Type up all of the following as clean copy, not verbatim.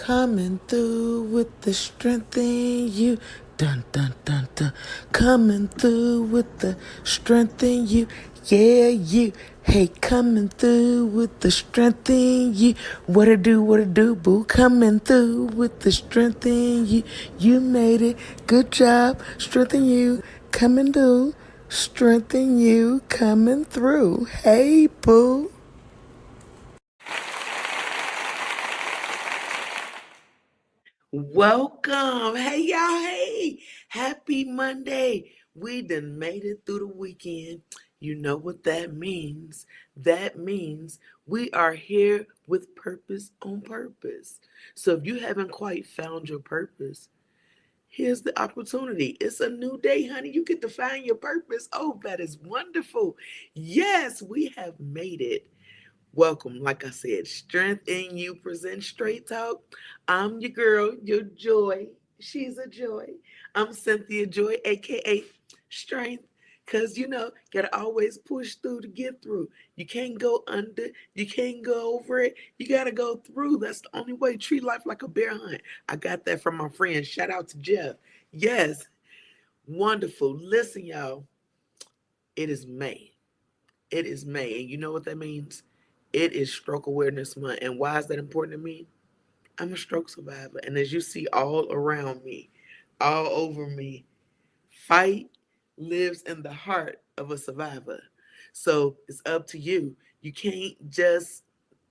Coming through with the strength in you. Dun dun dun dun. Coming through with the strength in you. Yeah, you. Hey, coming through with the strength in you. What it do, boo? Coming through with the strength in you. You made it. Good job. Strength in you. Coming through. Strength in you. Coming through. Hey, boo. Welcome. Hey, y'all. Hey, happy Monday. We done made it through the weekend. You know what that means. That means we are here with purpose on purpose. So if you haven't quite found your purpose, here's the opportunity. It's a new day, honey. You get to find your purpose. Oh, that is wonderful. Yes, we have made it. Welcome, like I said, Strength in You presents Straight Talk. I'm your girl, your joy. She's a joy. I'm Cynthia Joy, aka Strength. Cause gotta always push through to get through. You can't go under, you can't go over it. You gotta go through. That's the only way. Treat life like a bear hunt. I got that from my friend. Shout out to Jeff. Yes, wonderful. Listen, y'all. It is May. It is May, and you know what that means? It is Stroke Awareness Month. And why is that important to me? I'm a stroke survivor. And as you see all around me, all over me, fight lives in the heart of a survivor. So it's up to you. You can't just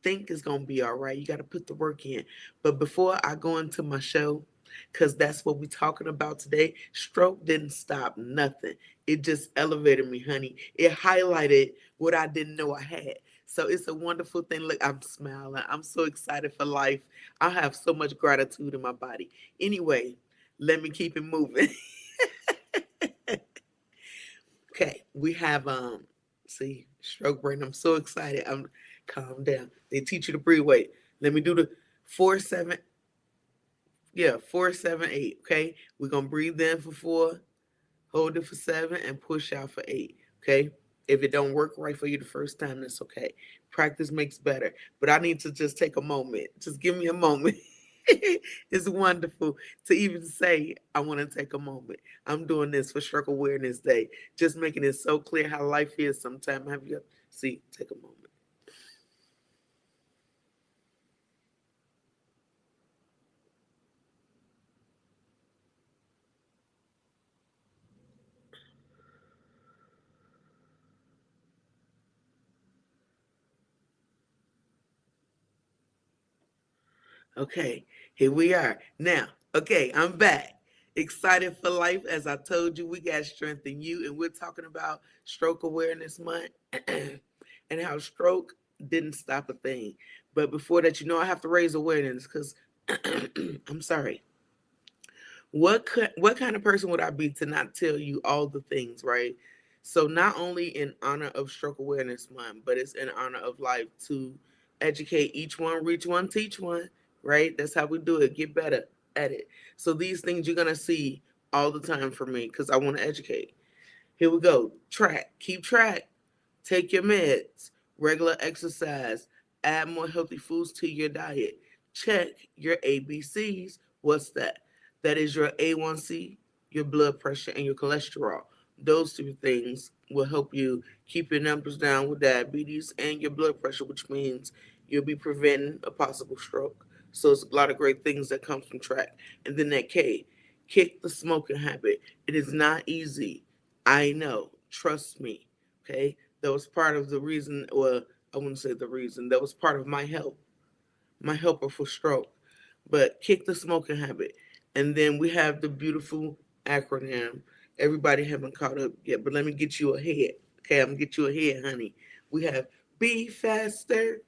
think it's going to be all right. You got to put the work in. But before I go into my show, because that's what we're talking about today, stroke didn't stop nothing. It just elevated me, honey. It highlighted what I didn't know I had. So it's a wonderful thing. Look, I'm smiling. I'm so excited for life. I have so much gratitude in my body. Anyway, let me keep it moving. Okay, we have see, stroke brain. I'm so excited. I'm calm down. They teach you to breathe. Wait, let me do the 4 7. Yeah, 4 7 8. Okay, we're gonna breathe in for 4, hold it for 7, and push out for 8. Okay. If it don't work right for you the first time, that's okay. Practice makes better. But I need to just take a moment. Just give me a moment. It's wonderful to even say I want to take a moment. I'm doing this for Stroke Awareness Day. Just making it so clear how life is sometimes. Have you see, take a moment. Okay, here we are. Now, okay, I'm back. Excited for life. As I told you, we got Strength in You, and we're talking about Stroke Awareness Month and how stroke didn't stop a thing. But before that, I have to raise awareness because I'm sorry. What kind of person would I be to not tell you all the things, right? So not only in honor of Stroke Awareness Month, but it's in honor of life to educate each one, reach one, teach one, right? That's how we do it. Get better at it. So these things you're gonna see all the time from me because I want to educate. Here we go. Track. Keep track. Take your meds. Regular exercise. Add more healthy foods to your diet. Check your ABCs. What's that? That is your A1C, your blood pressure, and your cholesterol. Those two things will help you keep your numbers down with diabetes and your blood pressure, which means you'll be preventing a possible stroke. So it's a lot of great things that come from track. And then that K, kick the smoking habit. It is not easy. I know. Trust me. Okay. That was part of the reason, or I wouldn't say the reason, that was part of my help, my helper for stroke. But kick the smoking habit. And then we have the beautiful acronym. Everybody haven't caught up yet, but let me get you ahead. Okay, I'm gonna get you ahead, honey. We have be faster,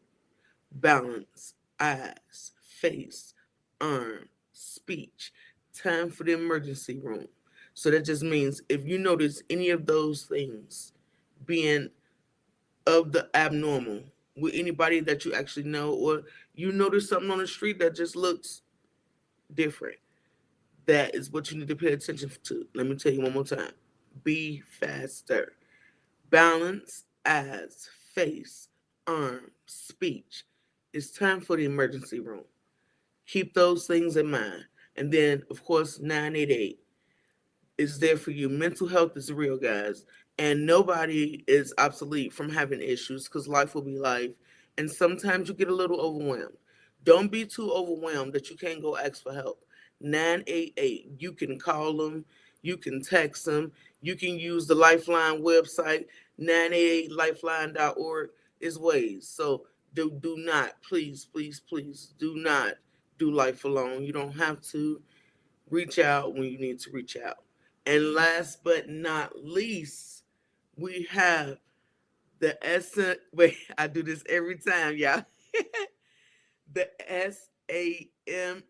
balance, eyes, face, arm, speech, time for the emergency room. So that just means if you notice any of those things being of the abnormal with anybody that you actually know, or you notice something on the street that just looks different, that is what you need to pay attention to. Let me tell you one more time. Be faster. Balance, eyes, face, arm, speech. It's time for the emergency room. Keep those things in mind. And then, of course, 988 is there for you. Mental health is real, guys. And nobody is obsolete from having issues because life will be life. And sometimes you get a little overwhelmed. Don't be too overwhelmed that you can't go ask for help. 988, you can call them, you can text them, you can use the Lifeline website, 988lifeline.org is ways. So do not, please, please, please, do not do life alone. You don't have to. Reach out when you need to reach out. And last but not least, we have the essence. Wait, I do this every time, y'all. The SAMHSA.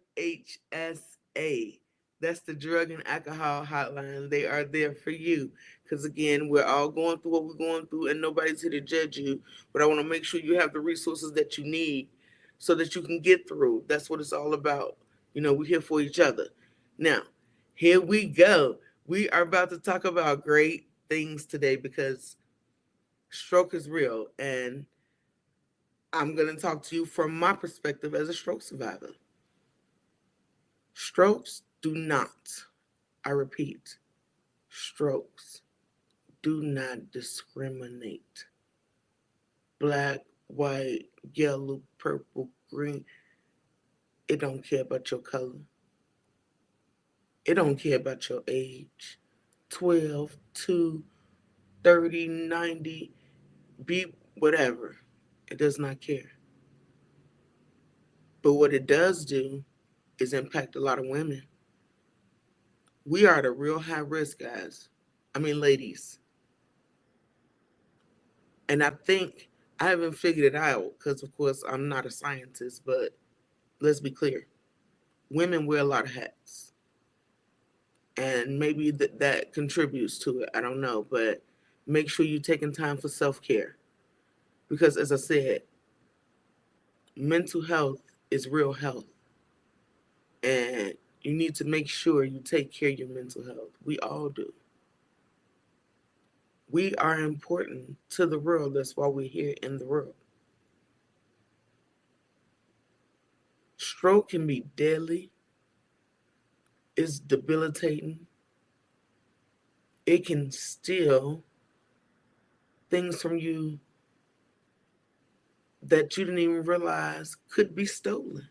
That's the drug and alcohol hotline. They are there for you. Because again, we're all going through what we're going through, and nobody's here to judge you. But I want to make sure you have the resources that you need so that you can get through. That's what it's all about. We're here for each other. Now, here we go. We are about to talk about great things today because stroke is real. And I'm going to talk to you from my perspective as a stroke survivor. Strokes do not, I repeat, strokes do not discriminate. Black, white, yellow, purple, green, it don't care about your color. It don't care about your age. 12, 2, 30, 90, be whatever. It does not care. But what it does do is impact a lot of women. We are at a real high risk, guys. I mean, ladies. And I think I haven't figured it out because, of course, I'm not a scientist, but let's be clear. Women wear a lot of hats. And maybe that contributes to it. I don't know. But make sure you're taking time for self care. Because, as I said, mental health is real health. And you need to make sure you take care of your mental health. We all do. We are important to the world. That's why we're here in the world. Stroke can be deadly. It's debilitating. It can steal things from you that you didn't even realize could be stolen.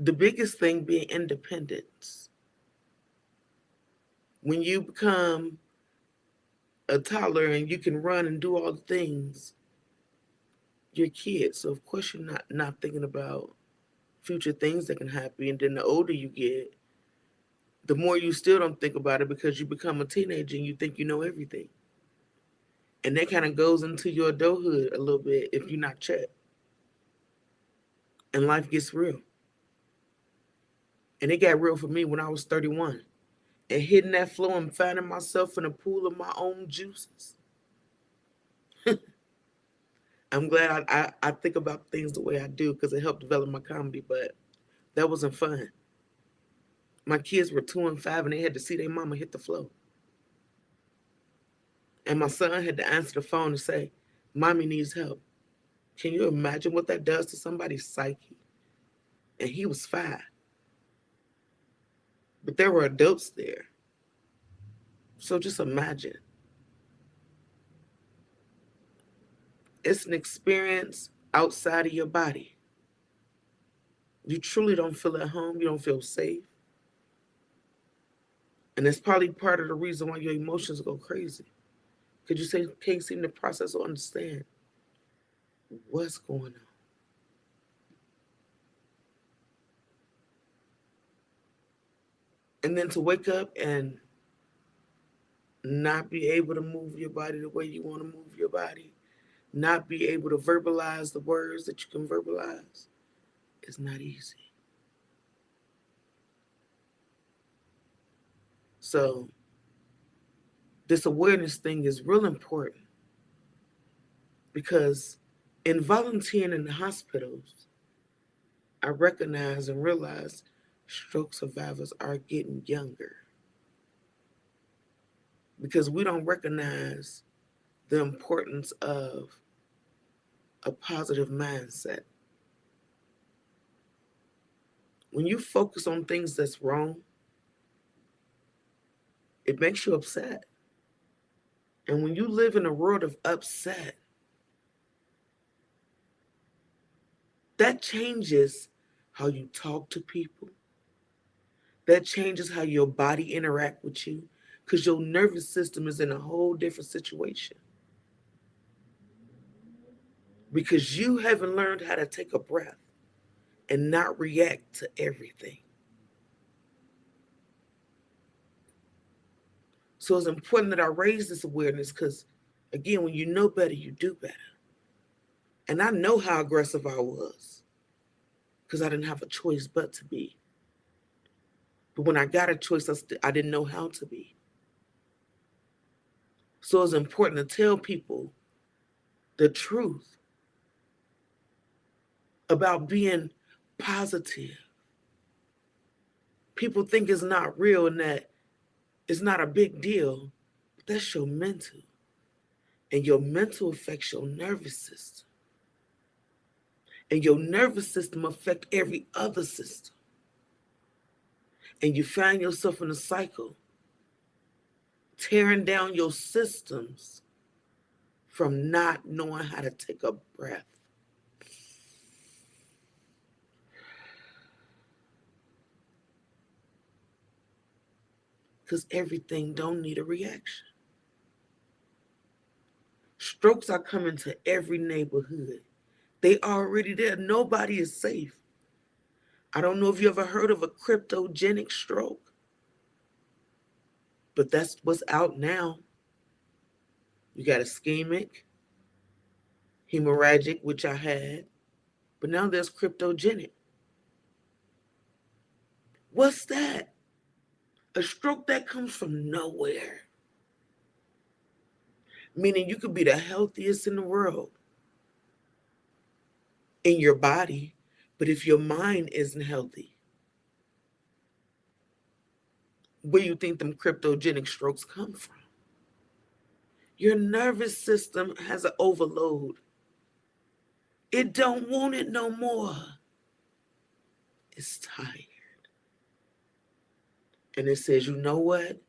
The biggest thing being independence. When you become a toddler and you can run and do all the things, you're a kid. So of course you're not thinking about future things that can happen. And then the older you get, the more you still don't think about it because you become a teenager and you think you know everything. And that kind of goes into your adulthood a little bit if you're not checked. And life gets real. And it got real for me when I was 31. And hitting that floor and finding myself in a pool of my own juices. I'm glad I think about things the way I do because it helped develop my comedy, but that wasn't fun. My kids were 2 and 5 and they had to see their mama hit the floor. And my son had to answer the phone and say, Mommy needs help. Can you imagine what that does to somebody's psyche? And he was 5. But there were adults there. So just imagine. It's an experience outside of your body. You truly don't feel at home. You don't feel safe. And it's probably part of the reason why your emotions go crazy. Because can't seem to process or understand what's going on. And then to wake up and not be able to move your body the way you want to move your body, not be able to verbalize the words that you can verbalize, it's not easy. So this awareness thing is real important because in volunteering in the hospitals, I recognize and realize stroke survivors are getting younger because we don't recognize the importance of a positive mindset. When you focus on things that's wrong, it makes you upset. And when you live in a world of upset, that changes how you talk to people. That changes how your body interact with you because your nervous system is in a whole different situation. Because you haven't learned how to take a breath and not react to everything. So it's important that I raise this awareness because, again, when you know better, you do better. And I know how aggressive I was because I didn't have a choice but to be. But when I got a choice, I didn't know how to be. So it's important to tell people the truth about being positive. People think it's not real and that it's not a big deal, but that's your mental. And your mental affects your nervous system. And your nervous system affects every other system. And you find yourself in a cycle, tearing down your systems from not knowing how to take a breath. Because everything don't need a reaction. Strokes are coming to every neighborhood. They already there. Nobody is safe. I don't know if you ever heard of a cryptogenic stroke, but that's what's out now. You got ischemic, hemorrhagic, which I had, but now there's cryptogenic. What's that? A stroke that comes from nowhere. Meaning you could be the healthiest in the world in your body, but if your mind isn't healthy, where you think them cryptogenic strokes come from? Your nervous system has an overload. It don't want it no more. It's tired. And it says, you know what?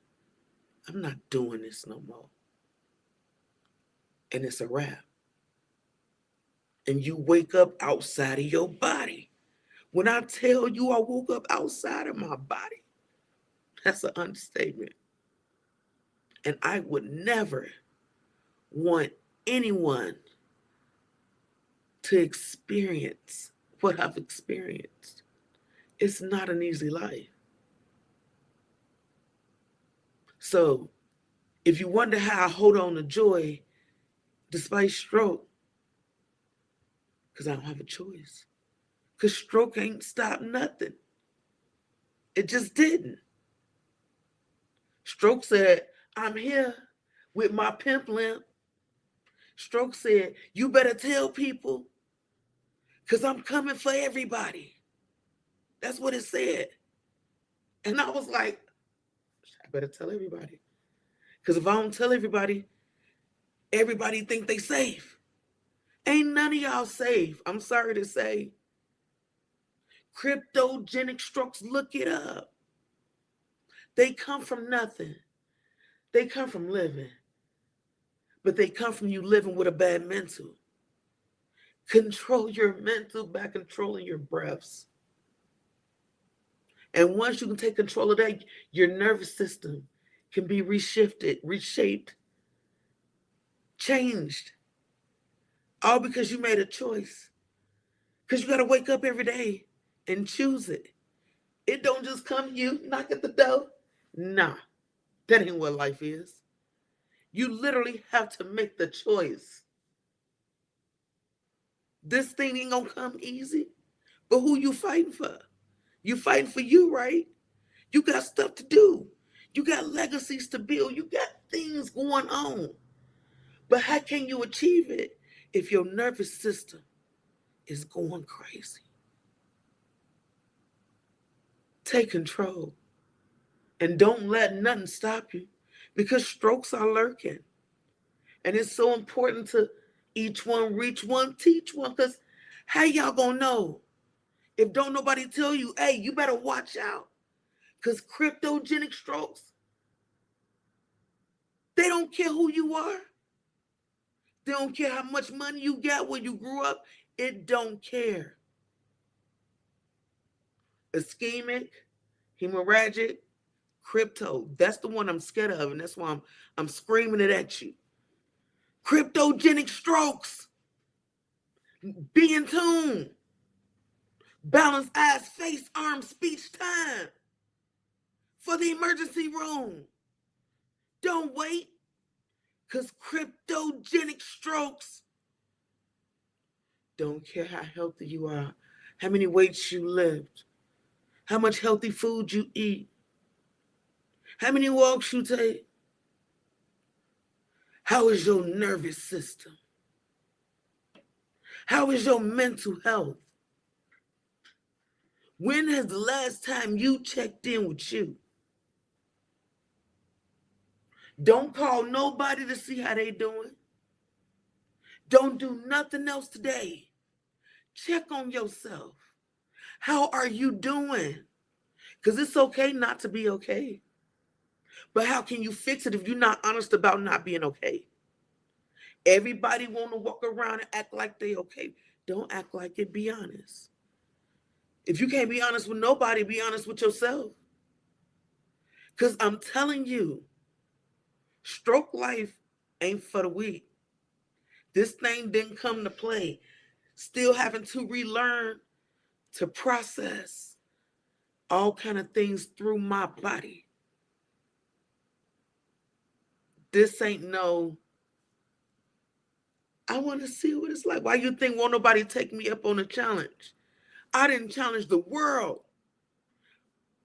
I'm not doing this no more. And it's a wrap. And you wake up outside of your body. When I tell you I woke up outside of my body, that's an understatement. And I would never want anyone to experience what I've experienced. It's not an easy life. So if you wonder how I hold on to joy despite stroke, because I don't have a choice. Because stroke ain't stopped nothing. It just didn't. Stroke said, I'm here with my pimp limp. Stroke said, you better tell people because I'm coming for everybody. That's what it said. And I was like, I better tell everybody. Because if I don't tell everybody, everybody think they safe. Ain't none of y'all safe. I'm sorry to say. Cryptogenic strokes, look it up. They come from nothing. They come from living. But they come from you living with a bad mental. Control your mental by controlling your breaths. And once you can take control of that, your nervous system can be reshaped, changed. All because you made a choice. Because you got to wake up every day and choose it. It don't just come to you, knock at the door. Nah, that ain't what life is. You literally have to make the choice. This thing ain't gonna come easy. But who you fighting for? You fighting for you, right? You got stuff to do. You got legacies to build. You got things going on. But how can you achieve it if your nervous system is going crazy? Take control. And don't let nothing stop you because strokes are lurking. And it's so important to each one reach one, teach one. Because how y'all gonna know If don't nobody tell you, hey, you better watch out. Because cryptogenic strokes, they don't care who you are. They don't care how much money you got, where you grew up. It don't care. Ischemic, hemorrhagic, crypto. That's the one I'm scared of, and that's why I'm screaming it at you. Cryptogenic strokes. Be in tune. Balance eyes, face, arm, speech, time. For the emergency room. Don't wait. Because cryptogenic strokes, don't care how healthy you are, how many weights you lift, how much healthy food you eat, how many walks you take. How is your nervous system? How is your mental health? When has the last time you checked in with you? Don't call nobody to see how they doing. Don't do nothing else today. Check on yourself. How are you doing? Because it's okay not to be okay. But how can you fix it if you're not honest about not being okay? Everybody want to walk around and act like they okay. Don't act like it. Be honest. If you can't be honest with nobody, be honest with yourself. Because I'm telling you, stroke life ain't for the weak. This thing didn't come to play. Still having to relearn to process all kind of things through my body. This ain't no, I want to see what it's like. Why you think won't nobody take me up on a challenge? I didn't challenge the world.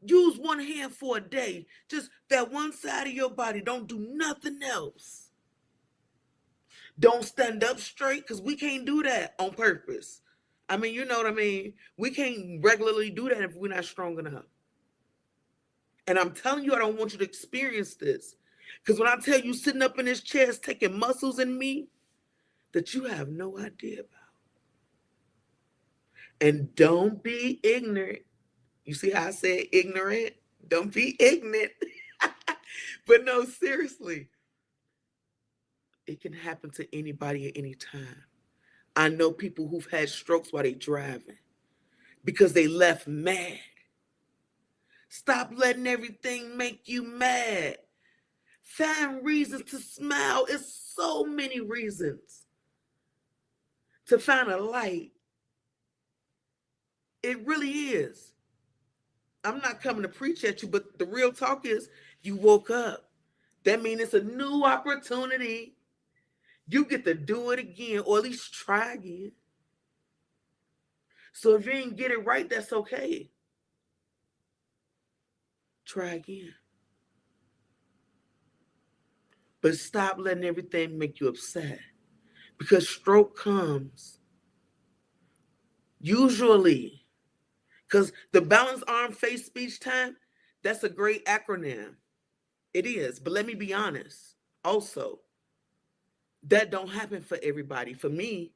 Use one hand for a day. Just that one side of your body. Don't do nothing else. Don't stand up straight because we can't do that on purpose. I mean, you know what I mean? We can't regularly do that if we're not strong enough. And I'm telling you, I don't want you to experience this. Because when I tell you sitting up in this chair is taking muscles in me that you have no idea about. And don't be ignorant. You see how I said ignorant? Don't be ignorant. But no, seriously, it can happen to anybody at any time. I know people who've had strokes while they're driving because they left mad. Stop letting everything make you mad. Find reasons to smile. It's so many reasons to find a light. It really is. I'm not coming to preach at you, but the real talk is you woke up. That means it's a new opportunity. You get to do it again, or at least try again. So if you ain't get it right, that's okay. Try again. But stop letting everything make you upset. Because stroke comes usually, because the balanced arm, face, speech, time, that's a great acronym. It is. But let me be honest. Also, that don't happen for everybody. For me,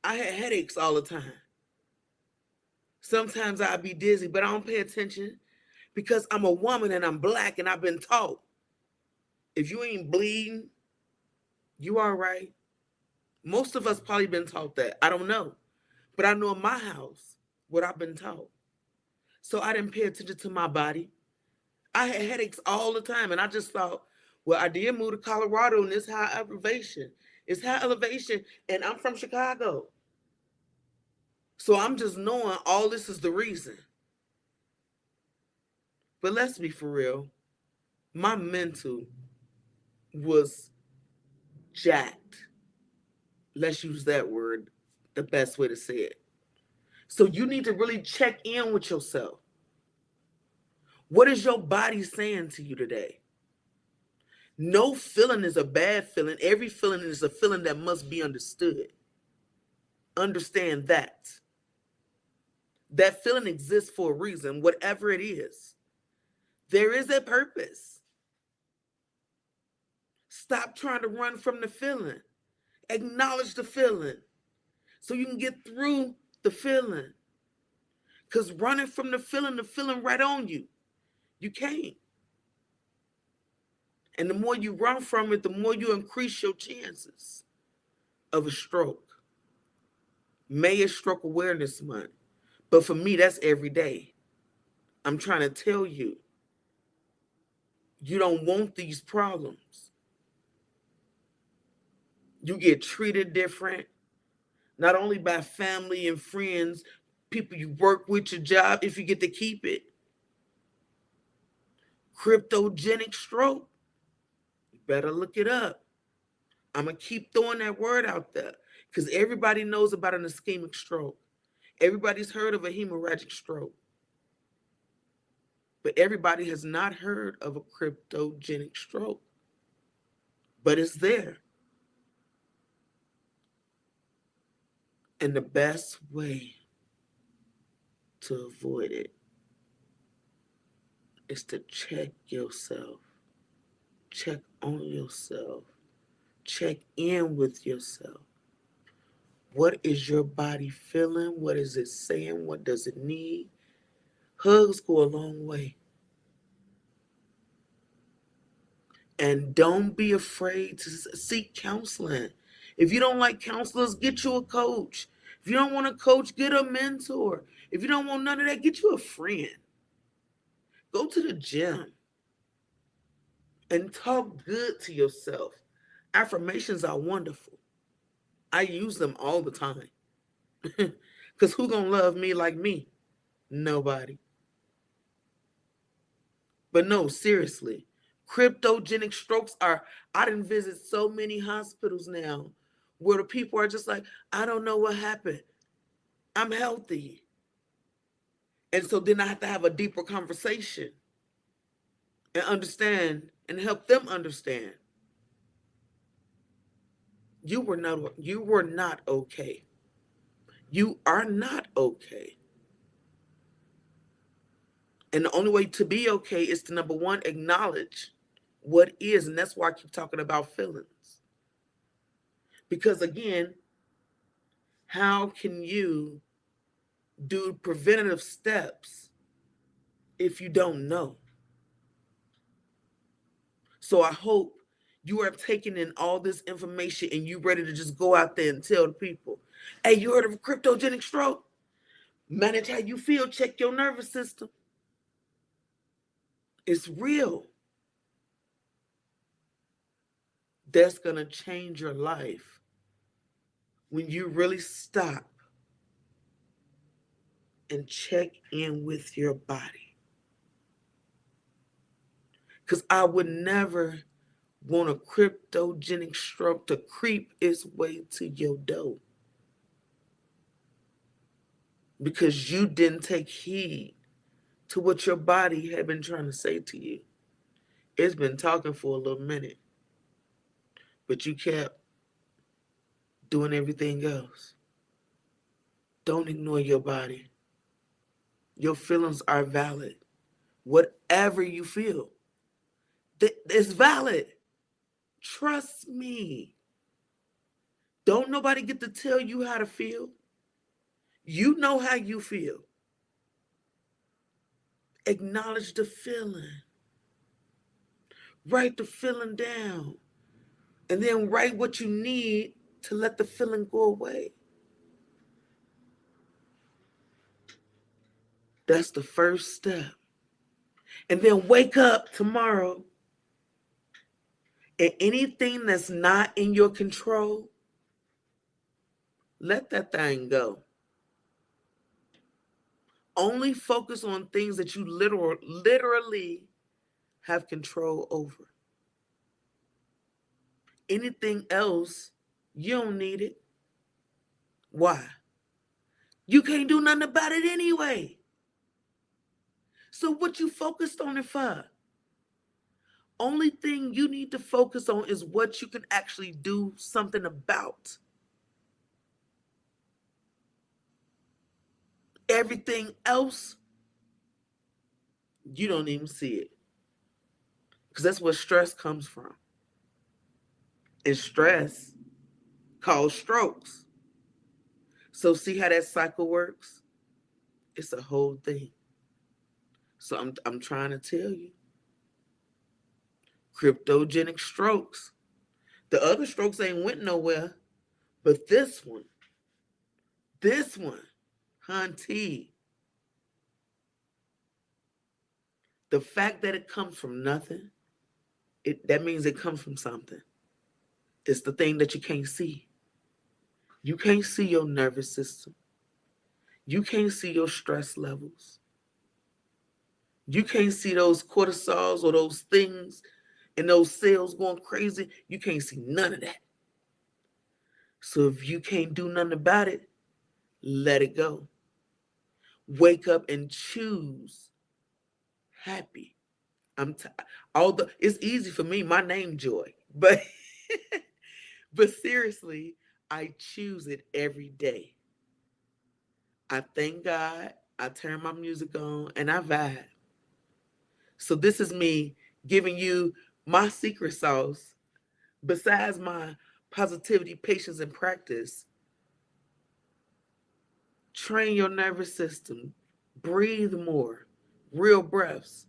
I had headaches all the time. Sometimes I'd be dizzy, but I don't pay attention because I'm a woman and I'm black and I've been taught. If you ain't bleeding, you all right. Most of us probably been taught that. I don't know. But I know in my house what I've been taught. So I didn't pay attention to my body. I had headaches all the time. And I just thought, well, I did move to Colorado and it's high elevation. It's high elevation. And I'm from Chicago. So I'm just knowing all this is the reason. But let's be for real. My mental was jacked. Let's use that word, the best way to say it. So you need to really check in with yourself. What is your body saying to you today? No feeling is a bad feeling. Every feeling is a feeling that must be understood. Understand that. That feeling exists for a reason, whatever it is. There is a purpose. Stop trying to run from the feeling. Acknowledge the feeling so you can get through the feeling. Because running from the feeling right on you. You can't. And the more you run from it, the more you increase your chances of a stroke. May is Stroke Awareness Month. But for me, that's every day. I'm trying to tell you, you don't want these problems. You get treated different, not only by family and friends, people you work with, your job, if you get to keep it. Cryptogenic stroke, you better look it up. I'm going to keep throwing that word out there because everybody knows about an ischemic stroke. Everybody's heard of a hemorrhagic stroke. But everybody has not heard of a cryptogenic stroke. But it's there. And the best way to avoid it is to check yourself. Check on yourself. Check in with yourself. What is your body feeling? What is it saying? What does it need? Hugs go a long way. And don't be afraid to seek counseling. If you don't like counselors, get you a coach. If you don't want a coach, get a mentor. If you don't want none of that, get you a friend. Go to the gym and talk good to yourself. Affirmations are wonderful. I use them all the time. Because who gonna love me like me? Nobody. But no, seriously, cryptogenic strokes are, I didn't visit so many hospitals now where the people are just like, I don't know what happened. I'm healthy. And so then I have to have a deeper conversation and understand and help them understand. You were not okay. You are not okay. And the only way to be okay is to, number one, acknowledge what is. And that's why I keep talking about feelings. Because again, how can you do preventative steps if you don't know? So I hope you are taking in all this information and you ready to just go out there and tell the people, hey, you heard of a cryptogenic stroke? Manage how you feel. Check your nervous system. It's real. That's going to change your life when you really stop and check in with your body. Because I would never want a cryptogenic stroke to creep its way to your door. Because you didn't take heed to what your body had been trying to say to you. It's been talking for a little minute, but you kept doing everything else. Don't ignore your body. Your feelings are valid. Whatever you feel, it's valid. Trust me. Don't nobody get to tell you how to feel. You know how you feel. Acknowledge the feeling. Write the feeling down. And then write what you need to let the feeling go away. That's the first step. And then wake up tomorrow and anything that's not in your control, let that thing go. Only focus on things that you literally have control over. Anything else, you don't need it. Why? You can't do nothing about it anyway. So what you focused on it for? Only thing you need to focus on is what you can actually do something about. Everything else, you don't even see it. Because that's where stress comes from. And stress causes strokes. So see how that cycle works? It's a whole thing. So I'm trying to tell you, cryptogenic strokes. The other strokes ain't went nowhere, but this one, hunty, the fact that it comes from nothing, that means it comes from something. It's the thing that you can't see. You can't see your nervous system. You can't see your stress levels. You can't see those cortisols or those things and those cells going crazy. You can't see none of that. So if you can't do nothing about it, let it go. Wake up and choose happy. I'm t- although it's easy for me, my name Joy, but but seriously, I choose it every day. I thank God, I turn my music on, and I vibe. So this is me giving you my secret sauce. Besides my positivity, patience, and practice, train your nervous system. Breathe more. Real breaths.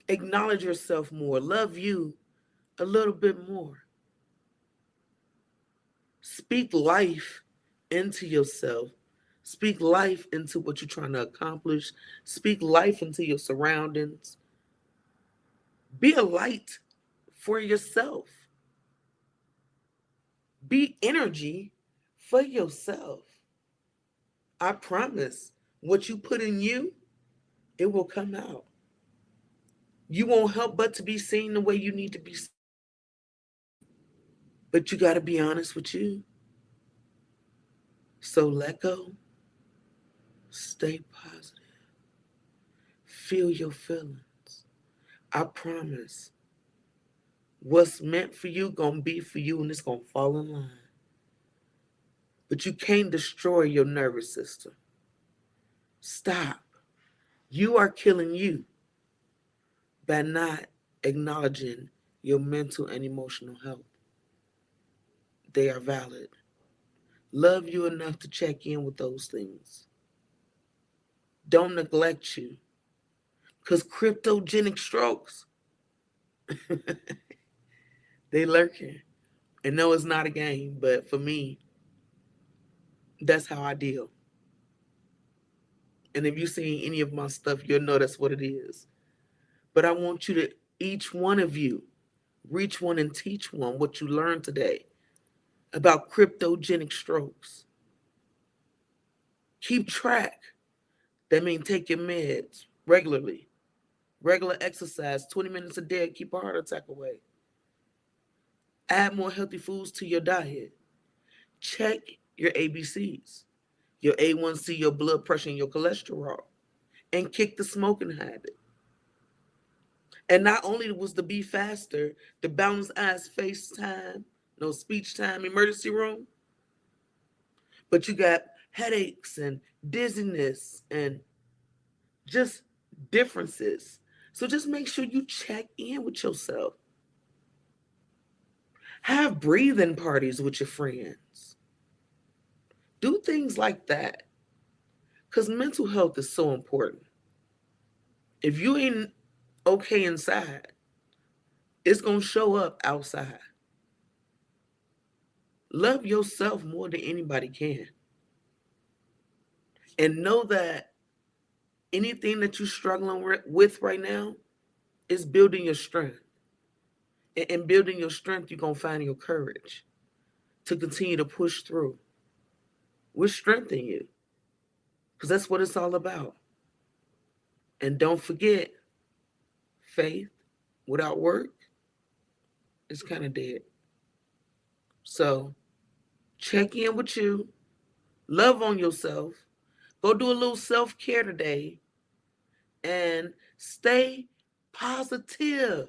Acknowledge yourself more. Love you a little bit more. Speak life into yourself. Speak life into what you're trying to accomplish. Speak life into your surroundings. Be a light for yourself. Be energy for yourself. I promise what you put in you, it will come out. You won't help but to be seen the way you need to be seen. But you got to be honest with you. So let go. Stay positive. Feel your feelings. I promise what's meant for you gonna be for you and it's gonna fall in line. But you can't destroy your nervous system. Stop. You are killing you by not acknowledging your mental and emotional health. They are valid. Love you enough to check in with those things. Don't neglect you. Because cryptogenic strokes, they lurking. And no, it's not a game, but for me, that's how I deal. And if you've seen any of my stuff, you'll know that's what it is. But I want you to, each one of you, reach one and teach one what you learned today about cryptogenic strokes. Keep track. That means take your meds regularly. Regular exercise, 20 minutes a day, keep a heart attack away. Add more healthy foods to your diet. Check your ABCs, your A1C, your blood pressure, and your cholesterol. And kick the smoking habit. And not only was the Be Faster, the Balance Eyes FaceTime, no speech time emergency room, but you got headaches and dizziness and just differences. So just make sure you check in with yourself. Have breathing parties with your friends. Do things like that. Because mental health is so important. If you ain't okay inside, it's going to show up outside. Love yourself more than anybody can. And know that anything that you're struggling with right now is building your strength. And building your strength, you're going to find your courage to continue to push through. We're strengthening you because that's what it's all about. And don't forget, faith without work is kind of dead. So check in with you, love on yourself, go do a little self care today, and stay positive.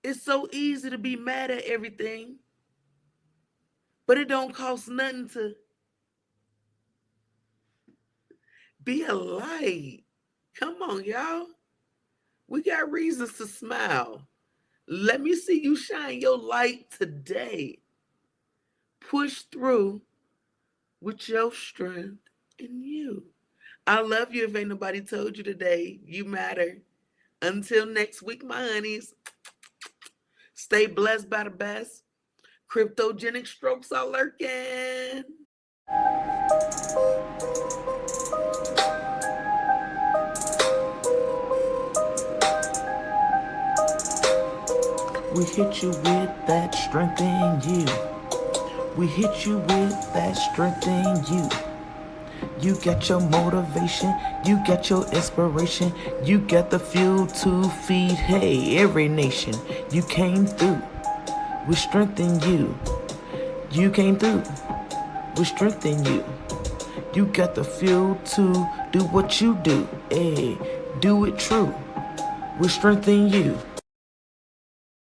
It's so easy to be mad at everything, but it don't cost nothing to be a light. Come on, y'all. We got reasons to smile. Let me see you shine your light today. Push through with your strength in you. I love you. If ain't nobody told you today, you matter. Until next week, my honeys, stay blessed by the best. Cryptogenic strokes are lurking. We hit you with that strength in you. We hit you with that strength in you. You get your motivation, you get your inspiration, you get the fuel to feed, hey, every nation. You came through, we strengthen you. You came through, we strengthen you. You got the fuel to do what you do, hey, do it true. We strengthen you.